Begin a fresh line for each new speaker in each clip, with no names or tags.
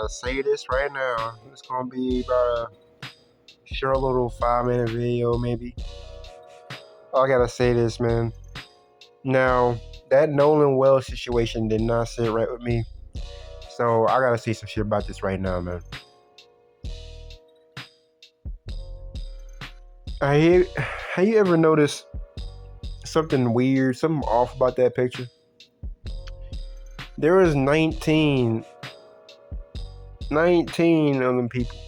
gotta say this right now. It's gonna be about a short little 5-minute video, maybe. I gotta say this, man. Now, that Nolan Wells situation did not sit right with me. So I gotta say some shit about this right now, man. Have you ever noticed something weird, something off about that picture? There was 19 of them people.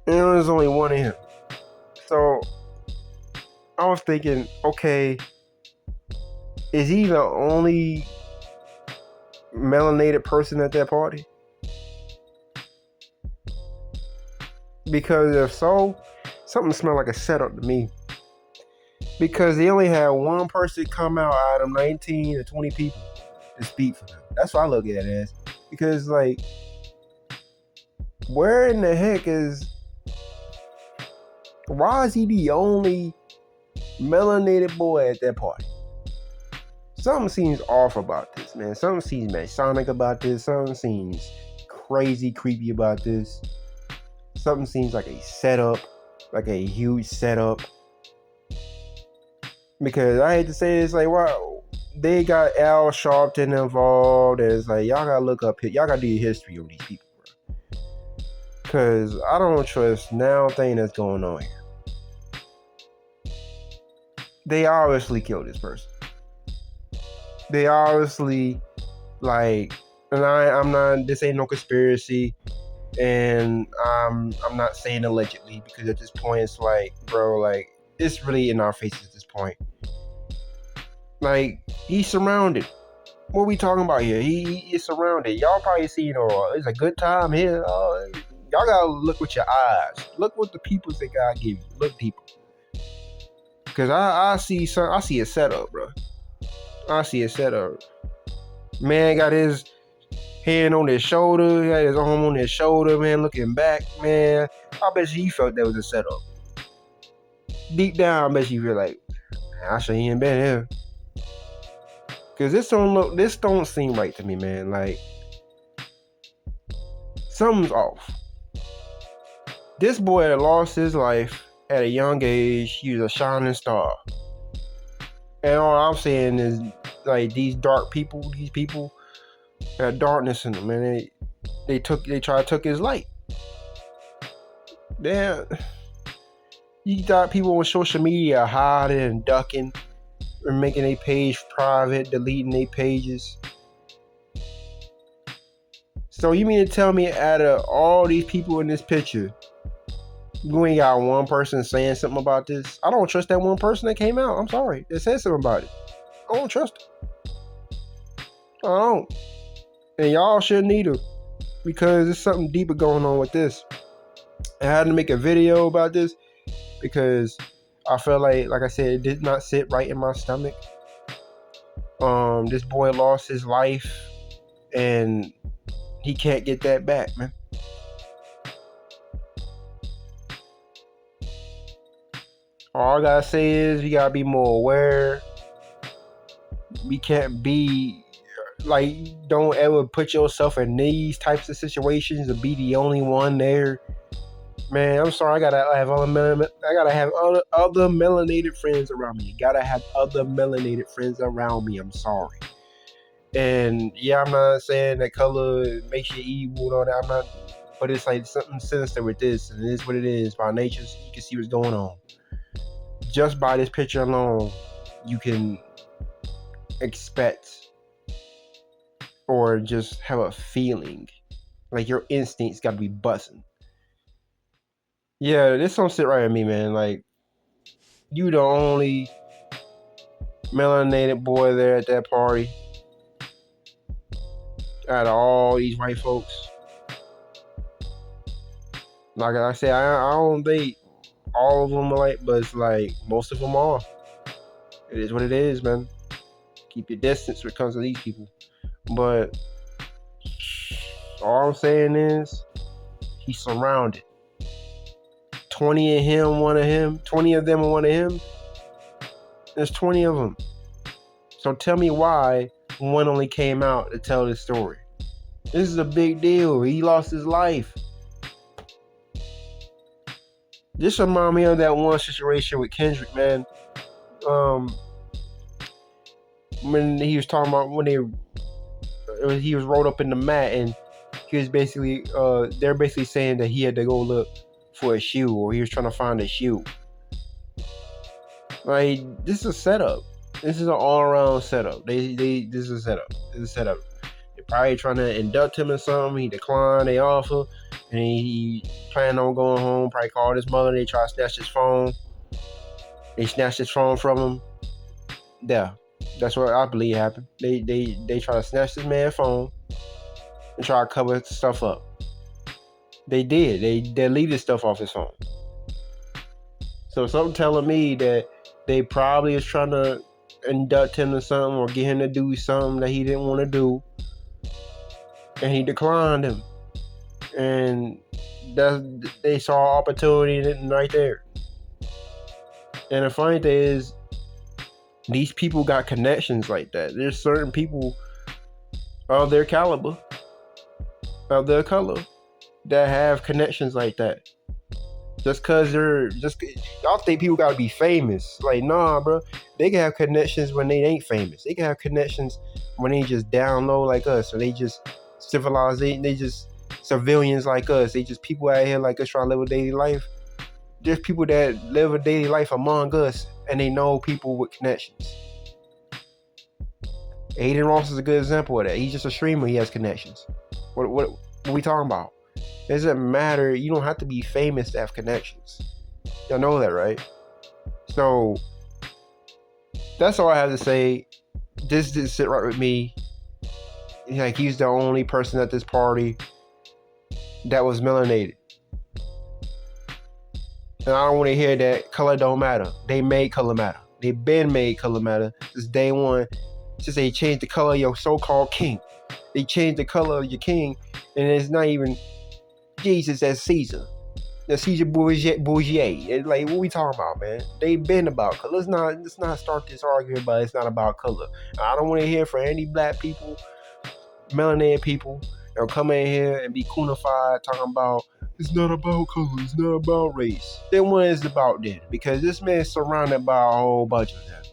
And there was only one of him. So I was thinking, okay, is he the only melanated person at that party? Because if so, something smelled like a setup to me. Because they only had one person come out of 19 or 20 people to speak for them. That's what I look at it as. Because, like, where in the heck why is he the only melanated boy at that party? Something seems off about this, man. Something seems Masonic about this. Something seems crazy, creepy about this. Something seems like a setup, like a huge setup. Because I hate to say this, like, wow, they got Al Sharpton involved. And it's like, y'all gotta look up, y'all gotta do your history on these people, bro. Because I don't trust now thing that's going on here. They obviously killed this person. They obviously, like, and I'm not, this ain't no conspiracy. And I'm not saying allegedly, because at this point it's like, bro, like, it's really in our faces at this point. Like, he's surrounded. What are we talking about here? He is surrounded. Y'all probably see, it's a good time here. Y'all gotta look with your eyes. Look what the people that God give you. Look, people. Because I see a setup, bro. I see a setup. Man got his hand on his shoulder. He had his arm on his shoulder, man, looking back, man. I bet you he felt that was a setup. Deep down, I bet you feel like, man, I shouldn't even been here. Cause this don't seem right to me, man. Like, something's off. This boy had lost his life at a young age. He was a shining star. And all I'm saying is, like, these people had darkness in them, man. They tried to took his light. Damn. You thought people on social media are hiding and ducking, or making a page private, deleting their pages. So you mean to tell me, out of all these people in this picture, you ain't got one person saying something about this? I don't trust that one person that came out. I'm sorry. That said something about it. I don't trust it. I don't. And y'all shouldn't either. Because there's something deeper going on with this. I had to make a video about this because I felt like I said, it did not sit right in my stomach. This boy lost his life and he can't get that back, man. All I gotta say is, we gotta be more aware. We can't be like, don't ever put yourself in these types of situations to be the only one there. Man, I'm sorry. I gotta have other melanated friends around me. Gotta have other melanated friends around me. I'm sorry. And yeah, I'm not saying that color makes you evil and all that. I'm not, but it's like something sinister with this, and it is what it is. By nature, you can see what's going on. Just by this picture alone, you can expect or just have a feeling like your instincts got to be buzzing. Yeah, this don't sit right with me, man. Like, you the only melanated boy there at that party out of all these white folks. Like I said, I don't think all of them are like, but it's like most of them are. It is what it is, man. Keep your distance when it comes to these people. But all I'm saying is, he's surrounded. 20 of him, one of him. 20 of them and one of him. There's 20 of them. So tell me why one only came out to tell this story. This is a big deal. He lost his life. This reminds me of that one situation with Kendrick, man. When he was talking about when he was rolled up in the mat, and he was basically they're basically saying that he had to go look for a shoe, or he was trying to find a shoe. Like, this is a setup. This is an all-around setup. This is a setup. This is a setup. They're probably trying to induct him in something. He declined their offer, and he planned on going home. Probably called his mother. They tried to snatch his phone. They snatched his phone from him. Yeah, that's what I believe happened. They try to snatch this man's phone and try to cover stuff up. They did. They deleted stuff off his phone. So something telling me that they probably is trying to induct him to something or get him to do something that he didn't want to do, and he declined him. And they saw opportunity right there. And the funny thing is, these people got connections like that. There's certain people of their caliber, of their color, that have connections like that. Y'all think people gotta be famous. Like, nah, bro. They can have connections when they ain't famous. They can have connections when they just down low like us, or they just civilized. They just civilians like us. They just people out here like us trying to live a daily life. There's people that live a daily life among us, and they know people with connections. Aiden Ross is a good example of that. He's just a streamer. He has connections. What are we talking about? It doesn't matter. You don't have to be famous to have connections. Y'all know that, right? So that's all I have to say. This didn't sit right with me. Like, he's the only person at this party that was melanated. And I don't want to hear that color don't matter. They made color matter. They been made color matter since day one. Since they changed the color of your so-called king. They changed the color of your king, and it's not even Jesus as Caesar. The Caesar Bourget. It's like, what we talking about, man? They been about color. Let's not start this argument, but it's not about color. I don't want to hear from any black people, melanated people, they'll come in here and be coonified talking about it's not about color, it's not about race. Then what is it about then? Because this man's surrounded by a whole bunch of them.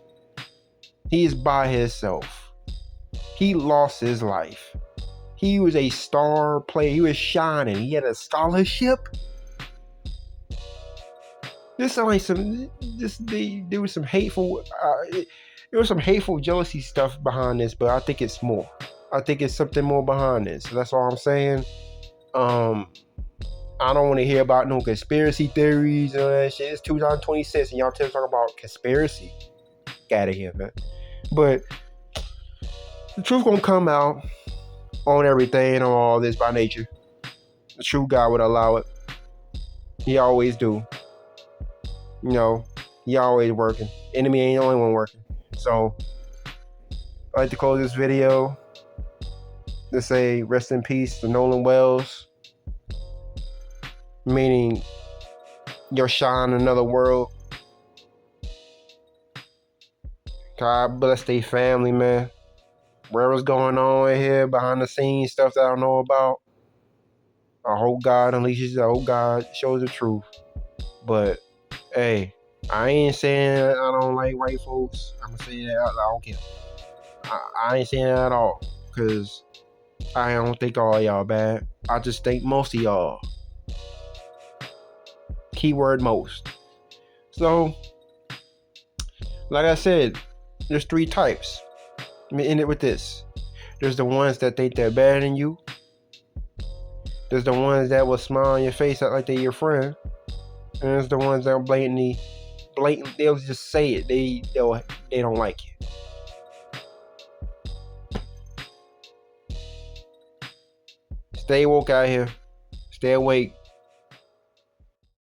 He is by himself. He lost his life. He was a star player. He was shining. He had a scholarship. This sounds like there was some hateful, there was some hateful jealousy stuff behind this, but I think it's more. I think it's something more behind this. So that's all I'm saying. I don't want to hear about no conspiracy theories and all that shit. It's 2026 and y'all still talking about conspiracy. Get out of here, man. But the truth gonna come out on everything, on all this by nature. The true God would allow it. He always do. You know, he always working. Enemy ain't the only one working. So, I'd like to close this video to say rest in peace to Nolan Wells. Meaning, you're shining another world. God bless their family, man. Whatever's going on in here, behind the scenes, stuff that I don't know about, I hope God unleashes it. I hope God shows the truth. But, hey, I ain't saying I don't like white folks. I'm going to say that. I don't care. I ain't saying that at all. Because I don't think all y'all bad. I just think most of y'all. Keyword most. So, like I said, there's 3 types. Let me end it with this. There's the ones that think they're better than you. There's the ones that will smile on your face act like they're your friend. And there's the ones that blatantly, they'll just say it. They don't like you. Stay woke out here. Stay awake.